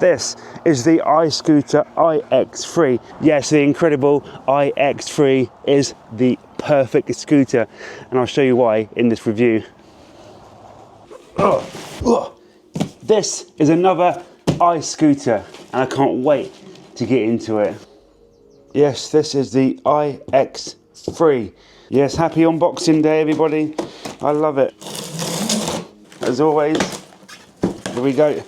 This is the iSCOOTER iX3. Yes, the incredible iX3 is the perfect scooter, and I'll show you why in this review. This is another iSCOOTER, and I can't wait to get into it. Yes, this is the iX3. Yes, happy unboxing day, everybody. I love it. As always, here we go.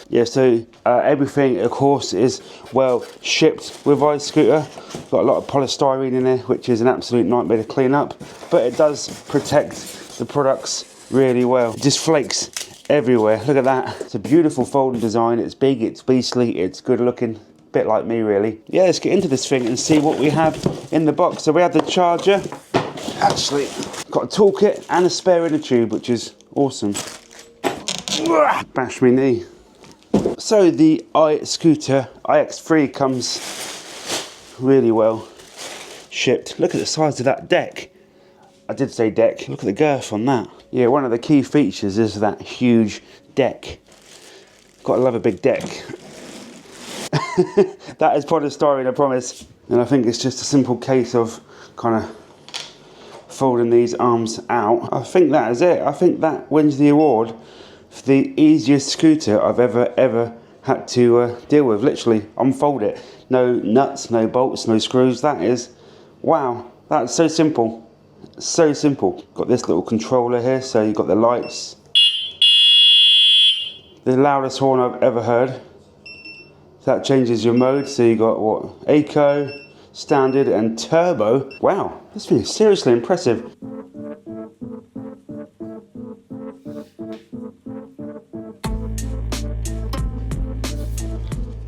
Yeah, so everything, of course, is well shipped with iSCOOTER. Got a lot of polystyrene in there, which is an absolute nightmare to clean up, but it does protect the products really well. It just flakes everywhere. Look at that. It's a beautiful folding design. It's big, it's beastly, it's good looking. Bit like me, really. Yeah, let's get into this thing and see what we have in the box. So we have the charger. Actually, got a toolkit and a spare inner tube, which is awesome. Bash me knee. So the iSCOOTER iX3 comes really well shipped. Look at the size of that deck. I did say deck. Look at the girth on that. Yeah, one of the key features is that huge deck. Gotta love a big deck. That is polystyrene, I promise. And I think it's just a simple case of kind of folding these arms out. I think that is it. I think that wins the award for the easiest scooter I've ever had to deal with. Literally, unfold it. No nuts, no bolts, no screws. That is, wow, that's so simple. So simple. Got this little controller here, so you've got the lights. The loudest horn I've ever heard. That changes your mode, so you got what? Eco, standard and turbo. Wow, this thing is seriously impressive.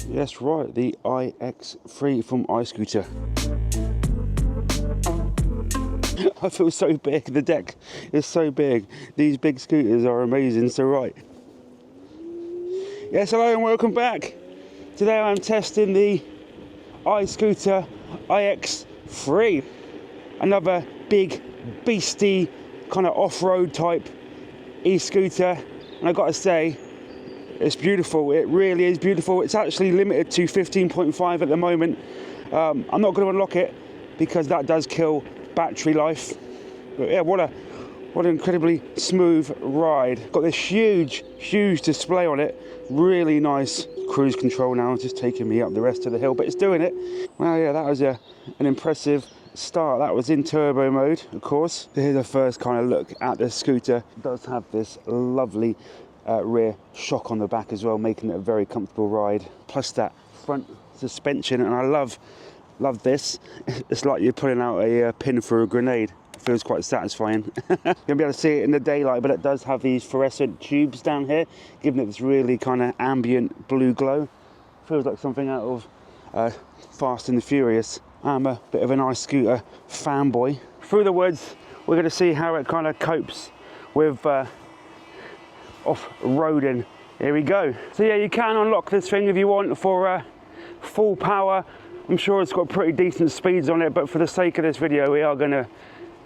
Yes, right, the iX3 from iSCOOTER. I feel so big, the deck is so big. These big scooters are amazing, so right. Yes, hello and welcome back. Today I'm testing the iSCOOTER iX3. Another big, beastie, kind of off-road type e-scooter. And I've got to say, it's beautiful. It really is beautiful. It's actually limited to 15.5 at the moment. I'm not going to unlock it because that does kill battery life. But yeah, what an incredibly smooth ride. Got this huge display on it. Really nice cruise control now. It's just taking me up the rest of the hill, but it's doing it. Well, yeah, that was an impressive start. That was in turbo mode, of course. Here's the first kind of look at the scooter. It does have this lovely rear shock on the back as well, making it a very comfortable ride. Plus that front suspension, and I love this. It's like you're pulling out a pin for a grenade. It feels quite satisfying. You're gonna be able to see it in the daylight, but it does have these fluorescent tubes down here, giving it this really kind of ambient blue glow. Feels like something out of Fast and the Furious. I'm a bit of an iSCOOTER fanboy. Through the woods, we're gonna see how it kind of copes with off-roading. Here we go. So yeah, you can unlock this thing if you want for full power. I'm sure it's got pretty decent speeds on it, but for the sake of this video, we are gonna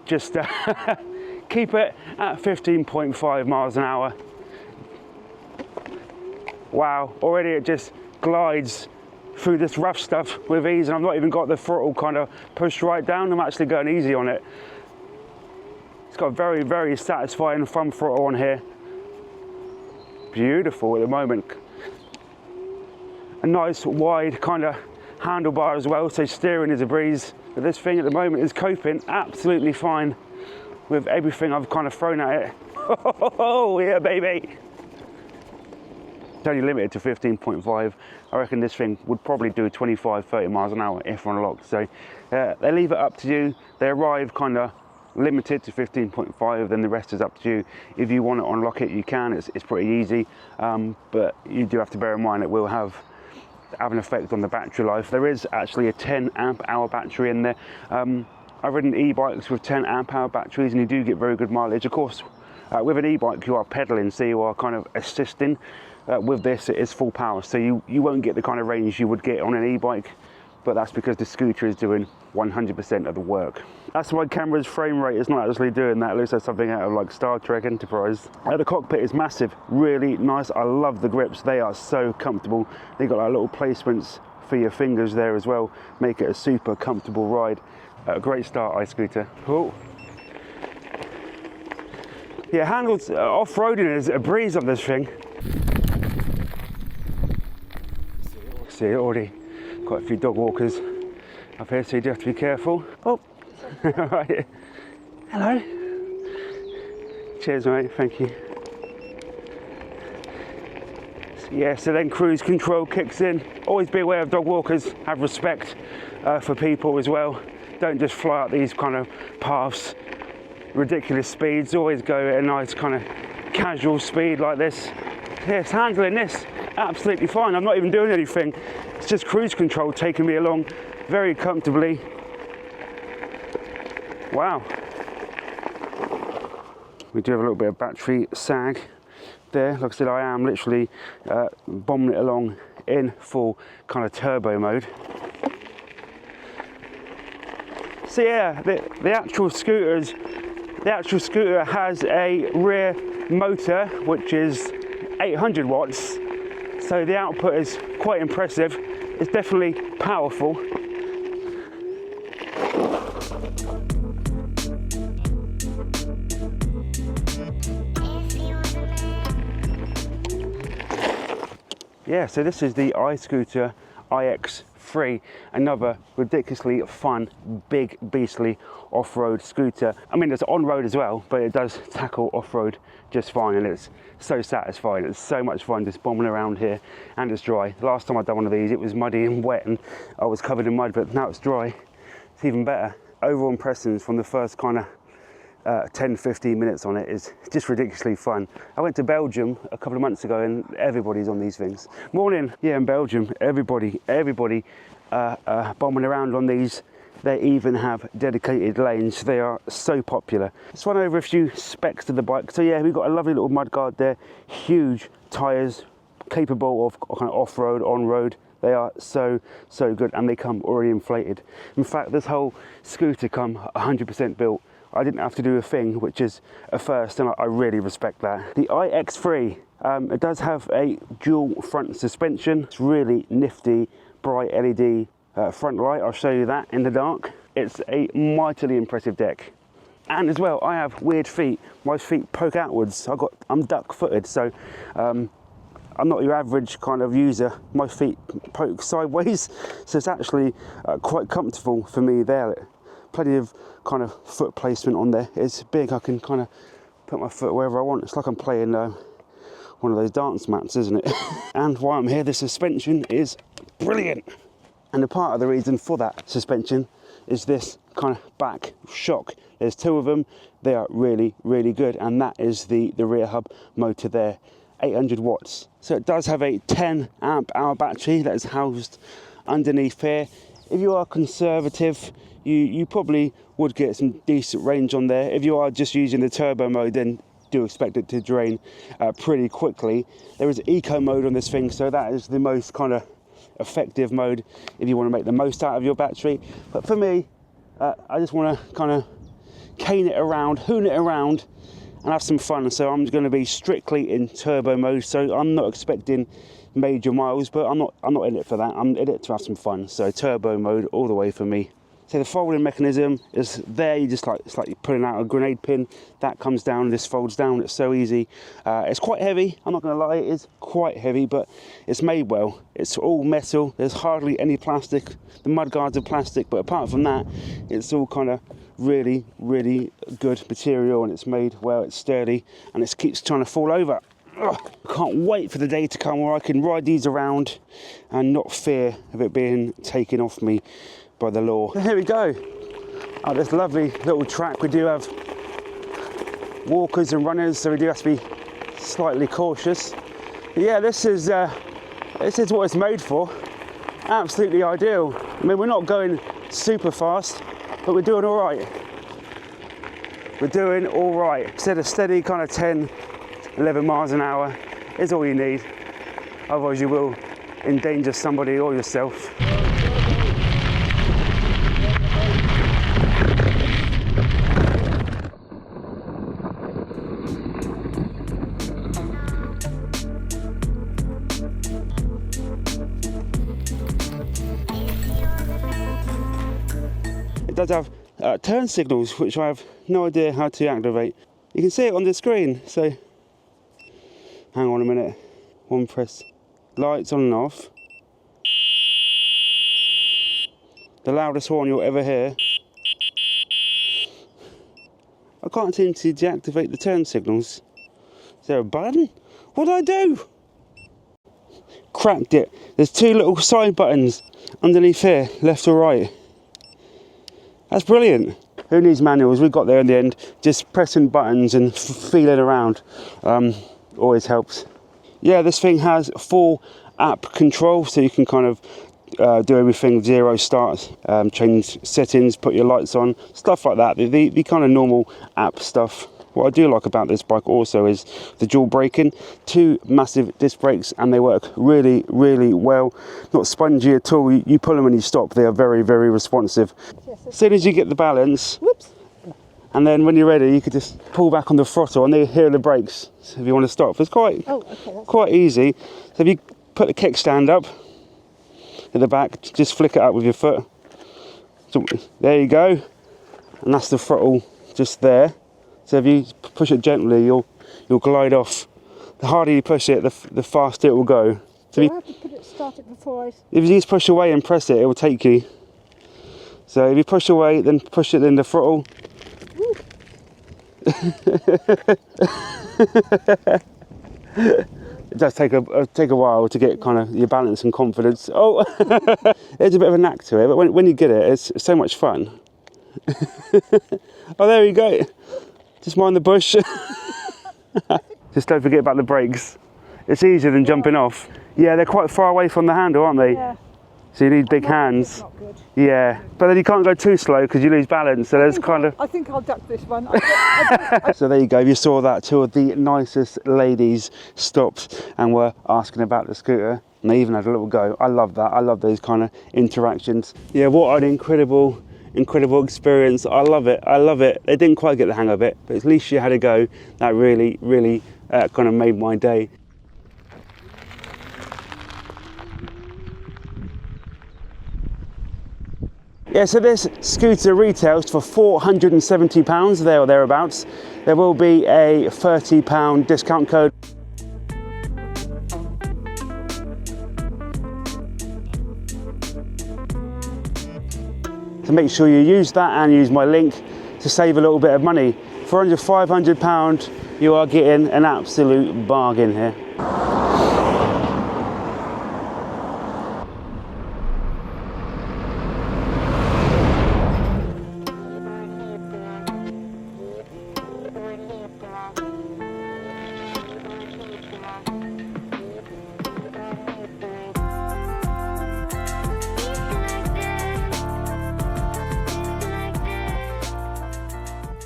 just keep it at 15.5 miles an hour. Wow, already it just glides through this rough stuff with ease, and I've not even got the throttle kind of pushed right down. I'm actually going easy on it. It's got a very satisfying front throttle on here. Beautiful at the moment. A nice wide kind of handlebar as well, so steering is a breeze. But this thing at the moment is coping absolutely fine with everything I've kind of thrown at it. Oh yeah, baby. It's only limited to 15.5. I reckon this thing would probably do 25-30 miles an hour if unlocked. So they leave it up to you. They arrive kind of limited to 15.5, then the rest is up to you. If you want to unlock it, you can. It's pretty easy, but you do have to bear in mind it will have an effect on the battery life. There is actually a 10 amp hour battery in there. I've ridden e-bikes with 10 amp hour batteries, and you do get very good mileage. Of course, with an e-bike you are pedaling, so you are kind of assisting. With this, it is full power, so you won't get the kind of range you would get on an e-bike but that's because the scooter is doing 100% of the work. That's why camera's frame rate is not actually doing that. It looks like something out of like Star Trek Enterprise. The cockpit is massive, really nice. I love the grips, they are so comfortable. They got like little placements for your fingers there as well, make it a super comfortable ride. Great start, iSCOOTER. Cool. Yeah, handles off-roading is a breeze on this thing. See, already quite a few dog walkers up here, so you do have to be careful. Oh, all right. Hello. Cheers, mate. Thank you. Yeah, so then cruise control kicks in. Always be aware of dog walkers. Have respect for people as well. Don't just fly up these kind of paths, ridiculous speeds. Always go at a nice kind of casual speed like this. Yes, handling this absolutely fine. I'm not even doing anything. It's just cruise control taking me along very comfortably. Wow. We do have a little bit of battery sag there. Like I said, I am literally bombing it along in full kind of turbo mode. So yeah, the actual scooter has a rear motor which is 800 watts, so the output is quite impressive. It's definitely powerful. Yeah, so this is the iSCOOTER iX3, another ridiculously fun, big, beastly off-road scooter. I mean, it's on-road as well, but it does tackle off-road just fine, and it's so satisfying. It's so much fun just bombing around here, and it's dry. The last time I'd done one of these, it was muddy and wet, and I was covered in mud, but now it's dry. It's even better. Overall impressions from the first kind of 10-15 minutes on it is just ridiculously fun. I went to Belgium a couple of months ago and everybody's on these things. Morning. Yeah, in Belgium, everybody bombing around on these. They even have dedicated lanes. They are so popular. Let's run over a few specs of the bike. So yeah, we've got a lovely little mudguard there, huge tyres, capable of kind of off-road, on-road. They are so good, and they come already inflated. In fact, this whole scooter come 100% built. I didn't have to do a thing, which is a first, and I really respect that. The iX3, it does have a dual front suspension. It's really nifty, bright LED front light. I'll show you that in the dark. It's a mightily impressive deck. And as well, I have weird feet. My feet poke outwards. I'm duck-footed, so I'm not your average kind of user. My feet poke sideways, so it's actually quite comfortable for me there. Plenty of kind of foot placement on there. It's big, I can kind of put my foot wherever I want. It's like I'm playing one of those dance mats, isn't it? And while I'm here, the suspension is brilliant. And a part of the reason for that suspension is this kind of back shock. There's two of them. They are really good, and that is the rear hub motor there, 800 watts. So it does have a 10 amp hour battery that is housed underneath here. If you are conservative, you probably would get some decent range on there. If you are just using the turbo mode, then do expect it to drain pretty quickly. There is eco mode on this thing, so that is the most kind of effective mode if you want to make the most out of your battery. But for me, I just want to kind of cane it around, hoon it around, and have some fun. So I'm going to be strictly in turbo mode, so I'm not expecting major miles, but I'm not in it for that. I'm in it to have some fun. So turbo mode all the way for me. So the folding mechanism is there. You just it's like you're pulling out a grenade pin. That comes down, this folds down. It's so easy. It's quite heavy. I'm not going to lie, it is quite heavy, but it's made well. It's all metal. There's hardly any plastic. The mudguards are plastic, but apart from that, it's all kind of really good material, and it's made well. It's sturdy, and it keeps trying to fall over. Ugh. I can't wait for the day to come where I can ride these around and not fear of it being taken off me by the law. Here we go. Oh, this lovely little track. We do have walkers and runners, so we do have to be slightly cautious. But yeah, this is what it's made for. Absolutely ideal. I mean, we're not going super fast, but we're doing all right. We're doing all right. Said a steady kind of 10, 11 miles an hour is all you need. Otherwise, you will endanger somebody or yourself. does have turn signals, which I have no idea how to activate. You can see it on the screen, so hang on a minute. One press, lights on and off. The loudest horn you'll ever hear. I can't seem to deactivate the turn signals. Is there a button? What do I do? Cracked it. There's two little side buttons underneath here, left or right. That's brilliant. Who needs manuals? We got there in the end. Just pressing buttons and feeling around always helps. Yeah, this thing has full app control, so you can kind of do everything, 0 start, change settings, put your lights on, stuff like that. The kind of normal app stuff. What I do like about this bike also is the dual braking. 2 massive disc brakes, and they work really, really well. Not spongy at all. You pull them and you stop. They are very, very responsive. As soon as you get the balance, whoops, and then when you're ready, you could just pull back on the throttle, and here are the brakes. So if you want to stop, it's quite easy. So if you put the kickstand up at the back, just flick it up with your foot. So there you go, and that's the throttle just there. So if you push it gently, you'll glide off. The harder you push it, the faster it will go. So I have to start it before I... If you just push away and press it, it will take you. So if you push away, then push it in the throttle. It does take a while to get kind of your balance and confidence. Oh, there's a bit of a knack to it, but when you get it, it's so much fun. Oh, there you go. Just mind the bush. Just don't forget about the brakes. It's easier than jumping off. Yeah, they're quite far away from the handle, aren't they? Yeah. So you need big hands. Not good. Yeah, but then you can't go too slow because you lose balance. So there's kind of... I think I'll duck this one. So there you go. You saw that. 2 of the nicest ladies stopped and were asking about the scooter. And they even had a little go. I love that. I love those kind of interactions. Yeah, what an incredible experience. I love it. I love it. They didn't quite get the hang of it, but at least you had a go. That really, really kind of made my day. Yeah, so this scooter retails for £470 there or thereabouts. There will be a £30 discount code. So make sure you use that and use my link to save a little bit of money. For under £500, you are getting an absolute bargain here.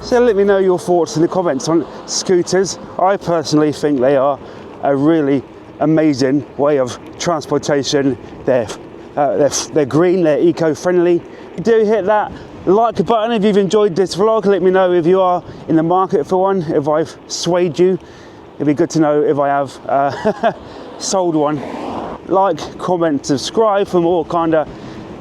So let me know your thoughts in the comments on scooters. I personally think they are a really amazing way of transportation. They're green, they're eco-friendly. Do hit that like button if you've enjoyed this vlog. Let me know if you are in the market for one, if I've swayed you. It'd be good to know if I have sold one. Like, comment, subscribe for more kind of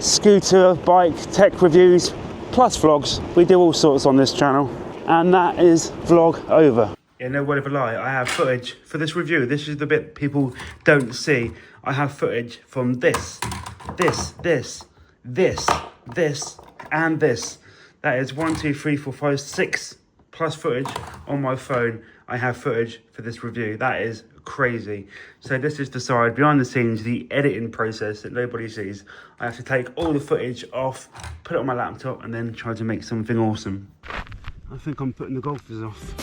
scooter, bike, tech reviews, plus vlogs. We do all sorts on this channel. And that is vlog over. Yeah, no word of a lie, I have footage for this review. This is the bit people don't see. I have footage from this, and this. That is 1, 2, 3, 4, 5, 6 plus footage on my phone. I have footage for this review. That is crazy. So this is the side behind the scenes, the editing process that nobody sees. I have to take all the footage off, put it on my laptop, and then try to make something awesome. I think I'm putting the golfers off.